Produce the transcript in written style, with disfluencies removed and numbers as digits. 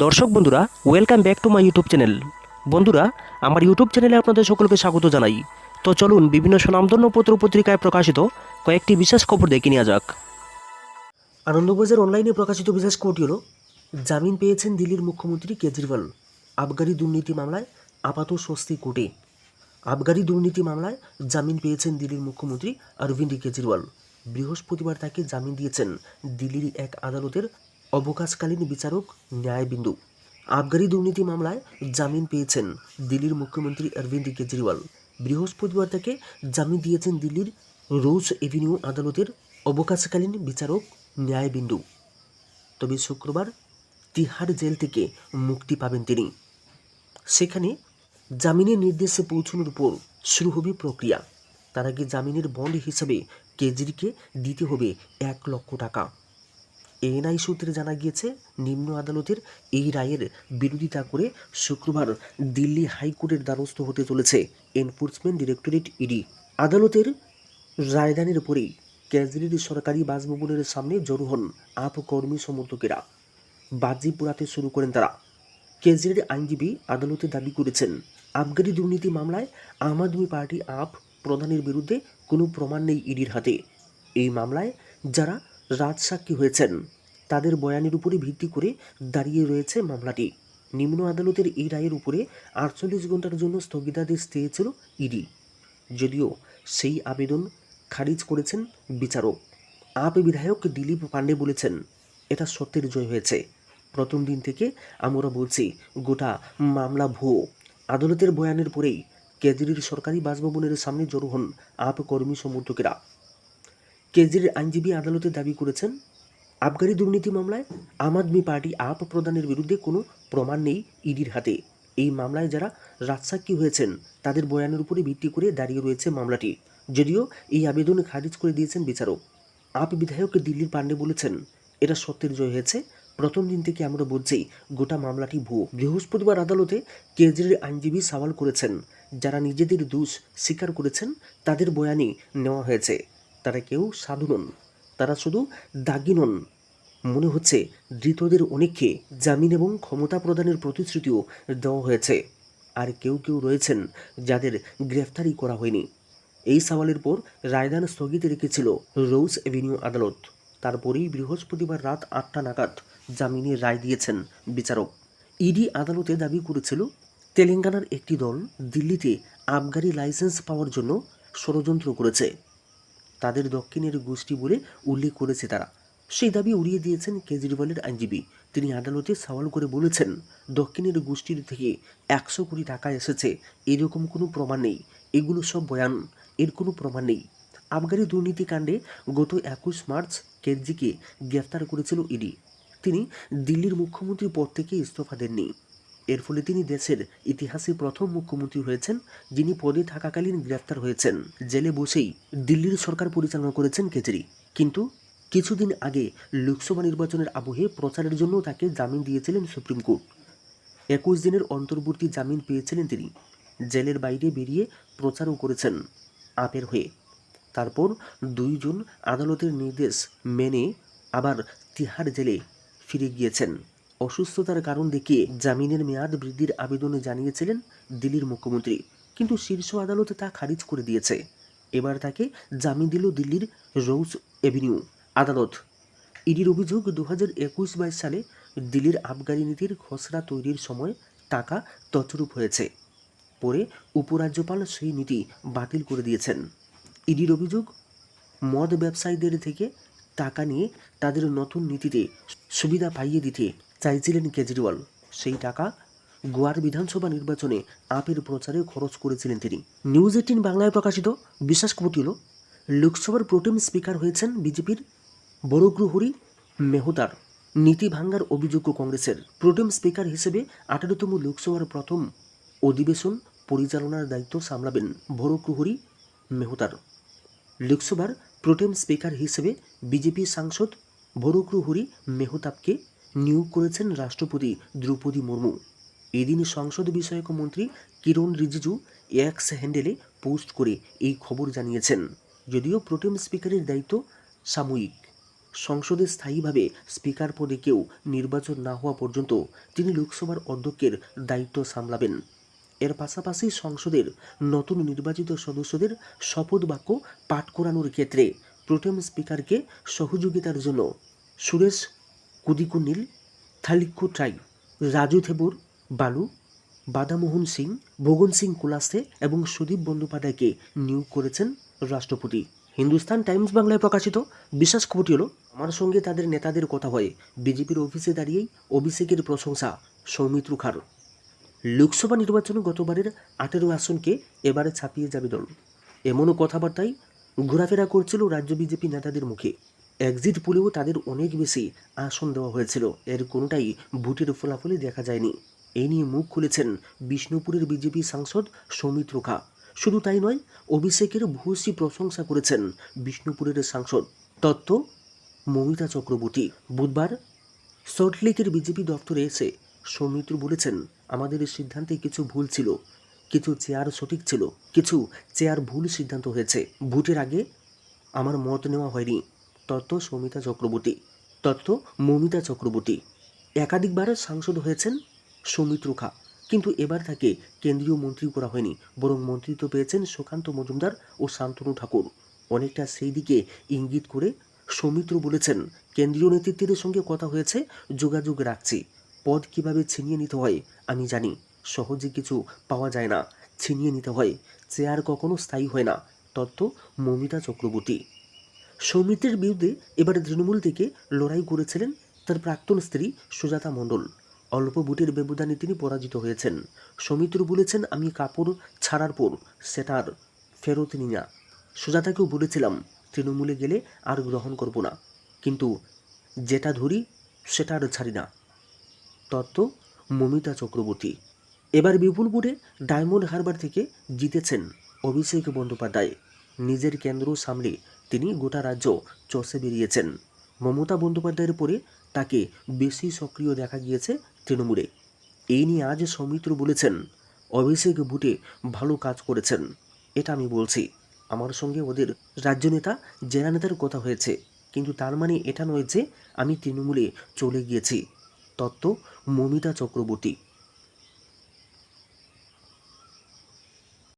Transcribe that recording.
দর্শক বন্ধুরা, welcome back to my YouTube channel. বন্ধুরা, আমার ইউটিউব চ্যানেলে আপনাদের সকলকে স্বাগত জানাই। তো চলুন বিভিন্ন স্বনামধন্য পত্র পত্রিকায় প্রকাশিত কয়েকটি বিশেষ খবর দেখে নেওয়া যাক। আনন্দবাজার অনলাইনে প্রকাশিত বিশেষ খবরটি হল, জামিন পেয়েছেন দিল্লির মুখ্যমন্ত্রী কেজরিওয়াল। আবগারি দুর্নীতি মামলায় আপাত স্বস্তি কোর্টে। আবগারি দুর্নীতি মামলায় জামিন পেয়েছেন দিল্লির মুখ্যমন্ত্রী অরবিন্দ কেজরিওয়াল। বৃহস্পতিবার তাকে জামিন দিয়েছেন দিল্লির এক আদালতের অবকাশকালীন বিচারক ন্যায়বিন্দু। আবগারি দুর্নীতি মামলায় জামিন পেয়েছেন দিল্লির মুখ্যমন্ত্রী অরবিন্দ কেজরিওয়াল। বৃহস্পতিবার তাকে জামিন দিয়েছেন দিল্লির রোজ এভিনিউ আদালতের অবকাশকালীন বিচারক ন্যায়বিন্দু। তবে শুক্রবার তিহার জেল থেকে মুক্তি পাবেন তিনি। সেখানে জামিনের নির্দেশে পৌঁছানোর পর শুরু হবে প্রক্রিয়া। তার আগে জামিনের বন্ড হিসাবে কেজরিকে দিতে হবে 1 লক্ষ টাকা। এএনআই সূত্রে জানা গিয়েছে, নিম্ন আদালতের এই রায়ের বিরোধিতা করে শুক্রবার দিল্লি হাইকোর্টের দ্বারস্থ হতে চলেছে এনফোর্সমেন্ট ডিরেক্টরেট ইডি। আদালতের রায়দানের পরেই কেজরির সরকারি বাসভবনের সামনে জড়ো হন আপ কর্মী সমর্থকেরা। বাজি পোড়াতে শুরু করেন তারা। কেজরির আইনজীবী আদালতে দাবি করেছেন, আবগারি দুর্নীতি মামলায় আম আদমি পার্টি আপ প্রধানের বিরুদ্ধে কোনো প্রমাণ নেই ইডির হাতে। এই মামলায় যারা রাজসাক্ষী হয়েছেন তাদের বয়ানের উপরে ভিত্তি করে দাঁড়িয়ে রয়েছে মামলাটি। নিম্ন আদালতের এই রায়ের উপরে 48 ঘন্টার জন্য স্থগিতাদেশ চেয়েছিল ইডি, যদিও সেই আবেদন খারিজ করেছেন বিচারক। আপ বিধায়ক দিলীপ পান্ডে বলেছেন, এটা সত্যের জয় হয়েছে। প্রথম দিন থেকে আমরা বলছি গোটা মামলা ভুয়ো। আদালতের বয়ানের পরেই কেজরির সরকারি বাসভবনের সামনে জড়ো হন আপ কর্মী সমর্থকেরা। কেজরির আইনজীবী আদালতে দাবি করেছেন, আবগারি দুর্নীতি মামলায় আম আদমি পার্টি আপ প্রধানের বিরুদ্ধে কোনো প্রমাণ নেই ইডির হাতে। এই মামলায় যারা রাজসাক্ষী হয়েছেন তাদের বয়ানের উপরে ভিত্তি করে দাঁড়িয়ে রয়েছে মামলাটি, যদিও এই আবেদন খারিজ করে দিয়েছেন বিচারক। আপ বিধায়ক দিল্লির পান্ডে বলেছেন, এটা সত্যের জয় হয়েছে। প্রথম দিন থেকে আমরা বলছি গোটা মামলাটি ভুয়ো। বৃহস্পতিবার আদালতে কেজরির আইনজীবী সওয়াল করেছেন, যারা নিজেদের দোষ স্বীকার করেছেন তাদের বয়ানই নেওয়া হয়েছে। তারা কেউ সাধু নন, তারা শুধু দাগি নন। মনে হচ্ছে ধৃতদের অনেককে জামিন এবং ক্ষমতা প্রদানের প্রতিশ্রুতিও দেওয়া হয়েছে, আর কেউ কেউ রয়েছেন যাদের গ্রেফতারি করা হয়নি। এই সওয়ালের পর রায়দান স্থগিত রেখেছিল রোজ এভিনিউ আদালত। তারপরেই বৃহস্পতিবার রাত 8টা নাগাদ জামিনের রায় দিয়েছেন বিচারক। ইডি আদালতে দাবি করেছিল, তেলেঙ্গানার একটি দল দিল্লিতে আবগারি লাইসেন্স পাওয়ার জন্য ষড়যন্ত্র করেছে। তাদের দক্ষিণের গোষ্ঠী বলে উল্লেখ করেছে তারা। সেই দাবি উড়িয়ে দিয়েছেন কেজরিওয়ালের আইনজীবী। তিনি আদালতে সওয়াল করে বলেছেন, দক্ষিণের গোষ্ঠীর থেকে 100 কোটি টাকা এসেছে, এরকম কোনো প্রমাণ নেই। এগুলো সব বয়ান, এর কোনো প্রমাণ নেই। আবগারি দুর্নীতিকাণ্ডে গত 21 মার্চ কেজরিকে গ্রেফতার করেছিল ইডি। তিনি দিল্লির মুখ্যমন্ত্রী পদ থেকে ইস্তফা দেননি। এর ফলে তিনি দেশের ইতিহাসে প্রথম মুখ্যমন্ত্রী হয়েছেন যিনি পদে থাকাকালীন গ্রেফতার হয়েছেন। জেলে বসেই দিল্লির সরকার পরিচালনা করেছেন কেজরি। কিন্তু কিছুদিন আগে লোকসভা নির্বাচনের আবহে প্রচারের জন্য তাকে জামিন দিয়েছিলেন সুপ্রিম কোর্ট। 21 দিনের অন্তর্বর্তী জামিন পেয়েছিলেন তিনি। জেলের বাইরে বেরিয়ে প্রচারও করেছেন আপের হয়ে। তারপর 2 জুন আদালতের নির্দেশ মেনে আবার তিহার জেলে ফিরে গিয়েছেন। অসুস্থতার কারণ দেখিয়ে জামিনের মেয়াদ বৃদ্ধির আবেদন জানিয়েছিলেন দিল্লির মুখ্যমন্ত্রী, কিন্তু শীর্ষ আদালত তা খারিজ করে দিয়েছে। এবার তাকে জামিন দিল দিল্লির রোজ এভিনিউ আদালত। ইডির অভিযোগ, 2021-22 সালে দিল্লির আবগারি নীতির খসড়া তৈরির সময় টাকা তছরূপ হয়েছে। পরে উপরাজ্যপাল সেই নীতি বাতিল করে দিয়েছেন। ইডির অভিযোগ, মদ ব্যবসায়ীদের থেকে টাকা নিয়ে তাদের নতুন নীতিতে সুবিধা পাইয়ে দিতে চাইছিলেন কেজরিওয়াল। সেই টাকা গোয়ার বিধানসভা নির্বাচনে আপের প্রচারে খরচ করেছিলেন তিনি। নিউজ 18 বাংলায় প্রকাশিত বিশেষ খবরটি হল, লোকসভার প্রোটেম স্পিকার হয়েছেন বিজেপির বড়গ্রহরী মেহতার। নীতি ভাঙ্গার অভিযোগ কংগ্রেসের। প্রোটেম স্পিকার হিসেবে 18তম লোকসভার প্রথম অধিবেশন পরিচালনার দায়িত্ব সামলাবেন বড়গ্রহরী মেহতার। লোকসভার প্রোটেম স্পিকার হিসেবে বিজেপি সাংসদ বড়গ্রহরী মেহতাবকে নিয়োগ করেছেন রাষ্ট্রপতি দ্রৌপদী মুর্মু। এদিন সংসদ বিষয়ক মন্ত্রী কিরণ রিজিজু এক্স হ্যান্ডেলে পোস্ট করে এই খবর জানিয়েছেন। যদিও প্রোটেম স্পিকারের দায়িত্ব সাময়িক, সংসদে স্থায়ীভাবে স্পিকার পদে কেউ নির্বাচন না হওয়া পর্যন্ত তিনি লোকসভার অধ্যক্ষের দায়িত্ব সামলাবেন। এর পাশাপাশি সংসদের নতুন নির্বাচিত সদস্যদের শপথ বাক্য পাঠ করানোর ক্ষেত্রে প্রোটেম স্পিকারকে সহযোগিতার জন্য সুরেশ কুদিকুনিল, থালিক্কু ট্রাই, রাজু থেবুর, বালু, বাদামোহন সিং, ভগন সিং কুলাসে এবং সুদীপ বন্দ্যোপাধ্যায়কে নিয়োগ করেছেন রাষ্ট্রপতি। হিন্দুস্তান টাইমস বাংলায় প্রকাশিত বিশেষ খবরটি হলো, আমার সঙ্গে তাদের নেতাদের কথা হয়, বিজেপির অফিসে দাঁড়িয়েই অভিষেকের প্রশংসা সৌমিত্র খার। লোকসভা নির্বাচনে গতবারের 18 আসনকে এবারে ছাপিয়ে যাবে দল, এমনও কথাবার্তাই ঘোরাফেরা করছিল রাজ্য বিজেপি নেতাদের মুখে। এক্সিট পোলেও তাদের অনেক বেশি আসন দেওয়া হয়েছিল, এর কোনোটাই ভোটের ফলাফলে দেখা যায়নি। এই নিয়ে মুখ খুলেছেন বিষ্ণুপুরের বিজেপি সাংসদ সৌমিত্র খা। শুধু তাই নয়, অভিষেকের ভূয়সী প্রশংসা করেছেন বিষ্ণুপুরের সাংসদ তত্ত্ব মমিতা চক্রবর্তী। বুধবার সল্টলেকের বিজেপি দপ্তরে এসে সৌমিত্র বলেছেন, আমাদের সিদ্ধান্তে কিছু ভুল ছিল, কিছু চেয়ার সঠিক ছিল, কিছু চেয়ার ভুল সিদ্ধান্ত হয়েছে। ভোটের আগে আমার মত নেওয়া হয়নি। তত্ত্ব মমিতা চক্রবর্তী একাধিকবার সাংসদ হয়েছেন সৌমিত্র খা, কিন্তু এবার তাকে কেন্দ্রীয় মন্ত্রী করা হয়নি, বরং মন্ত্রিত্ব পেয়েছেন সুকান্ত মজুমদার ও শান্তনু ঠাকুর। অনেকটা সেই দিকে ইঙ্গিত করে সৌমিত্র বলেছেন, কেন্দ্রীয় নেতৃত্বের সঙ্গে কথা হয়েছে, যোগাযোগ রাখছি। পদ কিভাবে ছিনিয়ে নিতে হয় আমি জানি, সহজে কিছু পাওয়া যায় না, ছিনিয়ে নিতে হয়, চেয়ার কখনো স্থায়ী হয় না। তত্ত্ব মমিতা চক্রবর্তী। সৌমিত্রের বিরুদ্ধে এবার তৃণমূল থেকে লড়াই করেছিলেন তার প্রাক্তন স্ত্রী সুজাতা মণ্ডল। অল্প ভোটের ব্যবধানে তিনি পরাজিত হয়েছেন। সৌমিত্র বলেছেন, আমি কাপড় ছাড়ার পর সেটার ফেরত নিই না। সুজাতাকেও বলেছিলাম, তৃণমূলে গেলে আর গ্রহণ করব না, কিন্তু যেটা ধরি সেটা আর ছাড়ি না। তত্ত্ব মমিতা চক্রবর্তী। এবার বিপুল ভোটে ডায়মন্ড হারবার থেকে জিতেছেন অভিষেক বন্দ্যোপাধ্যায়। নিজের কেন্দ্র সামলে তিনি গোটা রাজ্য চষে বেরিয়েছেন। মমতা বন্দ্যোপাধ্যায়ের পরে তাকে বেশি সক্রিয় দেখা গিয়েছে তৃণমূলে। এই নিয়ে আজ সৌমিত্র বলেছেন, অভিষেক ভোটে ভালো কাজ করেছেন, এটা আমি বলছি। আমার সঙ্গে ওদের রাজ্য নেতা জেলা নেতার কথা হয়েছে, কিন্তু তার মানে এটা নয় যে আমি তৃণমূলে চলে গিয়েছি। তত্ত্ব মমিতা চক্রবর্তী।